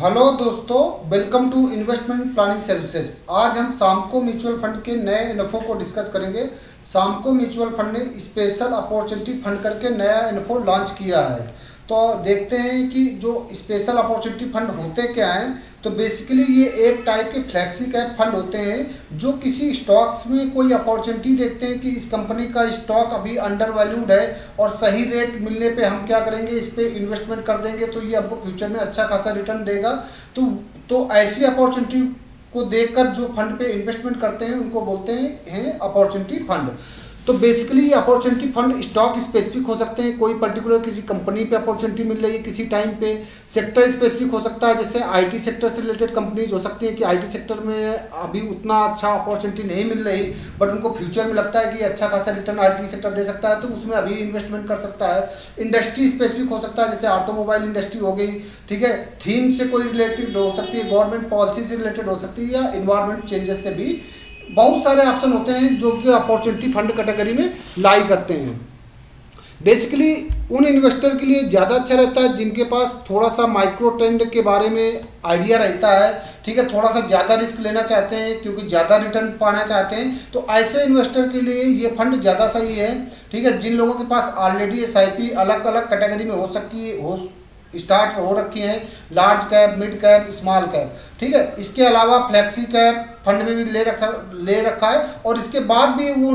Hello दोस्तों, welcome to investment planning services. आज हम सामको म्यूचुअल फंड के नए इन्फो को डिस्कस करेंगे। सामको म्यूचुअल फंड ने स्पेशल अपॉर्चुनिटी फंड करके नया इन्फो लॉन्च किया है। तो देखते हैं कि जो स्पेशल अपॉर्चुनिटी फंड होते क्या हैं। तो बेसिकली ये एक टाइप के फ्लैक्सी कैप फंड होते हैं जो किसी स्टॉक्स में कोई अपॉर्चुनिटी देखते हैं कि इस कंपनी का स्टॉक अभी अंडर वैल्यूड है और सही रेट मिलने पे हम क्या करेंगे, इस पे इन्वेस्टमेंट कर देंगे तो ये हमको फ्यूचर में अच्छा खासा रिटर्न देगा। तो ऐसी अपॉर्चुनिटी को देखकर जो फंड पे इन्वेस्टमेंट करते हैं उनको बोलते हैं अपॉर्चुनिटी फंड। तो बेसिकली ये अपॉर्चुनिटी फंड स्टॉक स्पेसिफिक हो सकते हैं, कोई पर्टिकुलर किसी कंपनी पे अपॉर्चुनिटी मिल रही है किसी टाइम पे। सेक्टर स्पेसिफिक हो सकता है, जैसे आईटी सेक्टर से रिलेटेड कंपनीज हो सकती है कि आईटी सेक्टर में अभी उतना अच्छा अपॉर्चुनिटी नहीं मिल रही बट उनको फ्यूचर में लगता है कि अच्छा खासा रिटर्न आईटी सेक्टर दे सकता है तो उसमें अभी इन्वेस्टमेंट कर सकता है। इंडस्ट्री स्पेसिफिक हो सकता है, जैसे ऑटोमोबाइल इंडस्ट्री हो गई, ठीक है, थीम से कोई रिलेटेड हो सकती है, गवर्नमेंट पॉलिसी से रिलेटेड हो सकती है या इन्वायरमेंट चेंजेस से भी। बहुत सारे ऑप्शन होते हैं जो कि अपॉर्चुनिटी फंड कैटेगरी में लाई करते हैं। बेसिकली उन इन्वेस्टर के लिए ज़्यादा अच्छा रहता है जिनके पास थोड़ा सा माइक्रो ट्रेंड के बारे में आइडिया रहता है, ठीक है, थोड़ा सा ज़्यादा रिस्क लेना चाहते हैं क्योंकि ज़्यादा रिटर्न पाना चाहते हैं। तो ऐसे इन्वेस्टर के लिए ये फंड ज़्यादा सही है, ठीक है। जिन लोगों के पास ऑलरेडी SIP अलग अलग कैटेगरी में हो स्टार्ट हो रखी हैं, large cap, mid cap, small cap, ठीक है। इसके अलावा फ्लैक्सी कैप फंड में भी ले रखा है और इसके बाद भी वो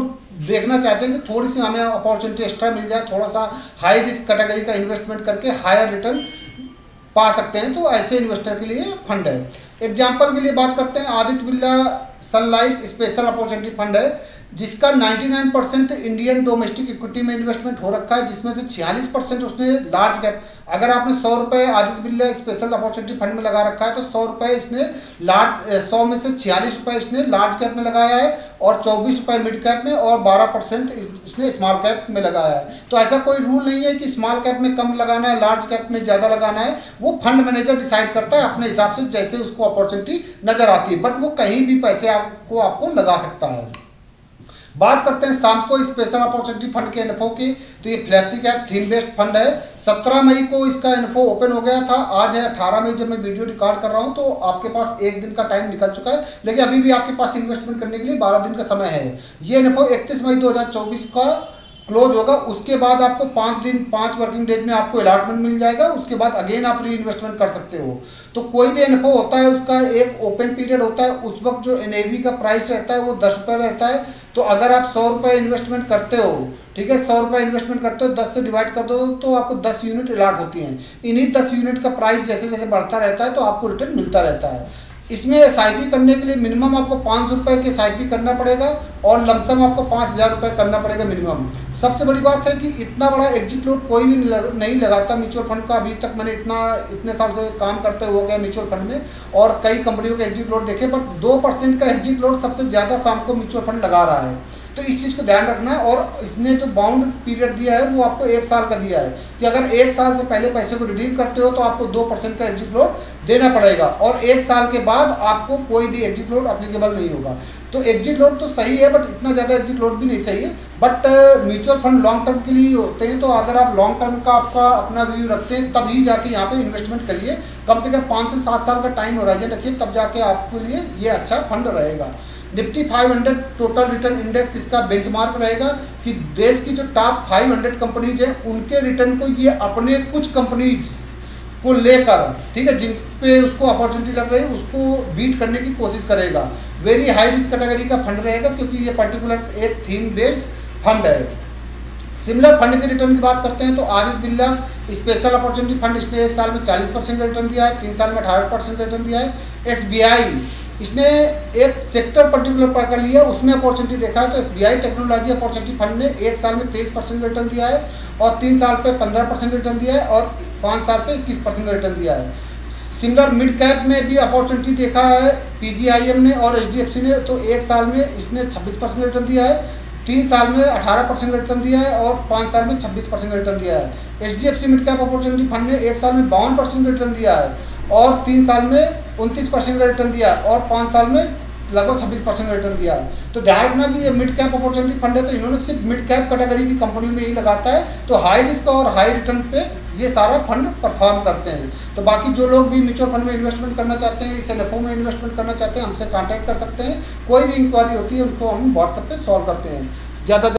देखना चाहते हैं कि थोड़ी सी हमें अपॉर्चुनिटी एक्स्ट्रा मिल जाए, थोड़ा सा हाई रिस्क कैटेगरी का इन्वेस्टमेंट करके हायर रिटर्न पा सकते हैं। तो ऐसे इन्वेस्टर के लिए फंड है। एग्जाम्पल के लिए बात करते हैं, आदित्य बिरला सन लाइफ स्पेशल अपॉर्चुनिटी फंड है जिसका 99% इंडियन डोमेस्टिक इक्विटी में इन्वेस्टमेंट हो रखा है, जिसमें से 46% उसने लार्ज कैप। अगर आपने 100 रुपये Aditya Birla special opportunity fund में लगा रखा है तो 100 रुपये इसने 100 में से 46 रुपये इसने लार्ज कैप में लगाया है और 24 रुपये मिड कैप में और 12% इसने स्मॉल कैप में लगाया है। तो ऐसा कोई रूल नहीं है कि स्मॉल कैप में कम लगाना है, लार्ज कैप में ज़्यादा लगाना है। वो फंड मैनेजर डिसाइड करता है अपने हिसाब से, जैसे उसको अपॉर्चुनिटी नज़र आती है, बट वो कहीं भी पैसे आपको लगा सकता है। बात करते हैं सामको स्पेशल अपॉर्चुनिटी फंड के इन्फो की। तो ये flexi cap theme based fund है। 17 मई को इसका इन्फो ओपन हो गया था। आज है 18 मई जब मैं वीडियो रिकॉर्ड कर रहा हूँ, तो आपके पास एक दिन का टाइम निकल चुका है, लेकिन अभी भी आपके पास इन्वेस्टमेंट करने के लिए 12 दिन का समय है। ये इन्फो 31 मई 2024 का क्लोज होगा। उसके बाद आपको 5 वर्किंग डेज में आपको अलॉटमेंट मिल जाएगा। उसके बाद अगेन आप री इन्वेस्टमेंट कर सकते हो। तो कोई भी इन्फो होता है उसका एक ओपन पीरियड होता है। उस वक्त जो NAV का प्राइस रहता है वो 10 रुपये रहता है। तो अगर आप 100 रुपये इन्वेस्टमेंट करते हो, ठीक है, 100 रुपये इन्वेस्टमेंट करते हो, 10 से डिवाइड कर दो तो आपको 10 यूनिट अलॉट होती हैं। इन्हीं 10 यूनिट का प्राइस जैसे जैसे बढ़ता रहता है तो आपको रिटर्न मिलता रहता है। इसमें SIP करने के लिए मिनिमम आपको 500 रुपये के SIP करना पड़ेगा और लमसम आपको 5000 रुपये करना पड़ेगा मिनिमम। सबसे बड़ी बात है कि इतना बड़ा एग्जिट लोड कोई भी नहीं लगाता म्यूचुअल फंड का। अभी तक मैंने इतने साल से काम करते हो गया म्यूचुअल फंड में और कई कंपनियों के एग्जिट लोड देखे, बट 2% का एग्जिट लोड सबसे ज़्यादा सामको म्यूचुअल फंड लगा रहा है। तो इस चीज़ को ध्यान रखना है। और इसने जो बाउंड पीरियड दिया है वो आपको 1 साल का दिया है कि अगर 1 साल से पहले पैसे को रिडीम करते हो तो आपको 2% का एग्जिट लोड देना पड़ेगा और 1 साल के बाद आपको कोई भी एग्जिट लोड अप्लीकेबल नहीं होगा। तो एग्जिट लोड तो सही है बट इतना ज़्यादा एग्जिट लोड भी नहीं सही है। But mutual fund long term के लिए होते हैं, तो अगर आप लॉन्ग टर्म का आपका अपना व्यू रखते हैं तभी जाके यहाँ पे इन्वेस्टमेंट करिए। कम से कम 5 से 7 साल का टाइम होराइजन रखिए, तब जाके आपके लिए ये अच्छा फंड रहेगा। निफ्टी 500 टोटल रिटर्न इंडेक्स इसका बेंचमार्क रहेगा कि देश की जो टॉप 500 कंपनीज हैं उनके रिटर्न को ये अपने कुछ कंपनीज को लेकर, ठीक है, जिन पे उसको अपॉर्चुनिटी लग रही है उसको बीट करने की कोशिश करेगा। वेरी हाई रिस्क कैटेगरी का फंड रहेगा क्योंकि ये पर्टिकुलर एक थीम बेस्ड फंड है। सिमिलर फंड के रिटर्न की बात करते हैं तो Aditya Birla special opportunity fund इसने 1 साल में 40% का रिटर्न दिया है, 3 साल में 18% का रिटर्न दिया है। SBI इसने एक सेक्टर पर्टिकुलर पकड़ लिया, उसमें अपॉर्चुनिटी देखा है। तो SBI टेक्नोलॉजी अपॉर्चुनिटी फंड ने 1 साल में 23% रिटर्न दिया है और 3 साल पे 15% रिटर्न दिया है और 5 साल पे 21% रिटर्न दिया है। सिमिलर मिड कैप में भी अपॉर्चुनिटी देखा है PGIM ने और HDFC ने। तो 1 साल में इसने 26% रिटर्न दिया है, 3 साल में 18% रिटर्न दिया है और 5 साल में 26% रिटर्न दिया है। HDFC mid cap opportunity fund ने 1 साल में 52% रिटर्न दिया है और 3 साल में 29% का रिटर्न दिया और 5 साल में लगभग 26% का रिटर्न दिया है। तो ध्यान रखना कि ये मिड कैप अपॉर्चुनिटी फंड है, तो इन्होंने सिर्फ मिड कैप कैटेगरी की कंपनी में ही लगाता है। तो हाई रिस्क और हाई रिटर्न पे ये सारा फंड परफॉर्म करते हैं। तो बाकी जो लोग भी म्यूचुअल फंड में इन्वेस्टमेंट करना चाहते हैं, इस एनएफओ में इन्वेस्टमेंट करना चाहते हैं, हमसे कांटेक्ट कर सकते हैं। कोई भी इंक्वायरी होती है उनको हम व्हाट्सएप पे सॉल्व करते हैं। ज़्यादा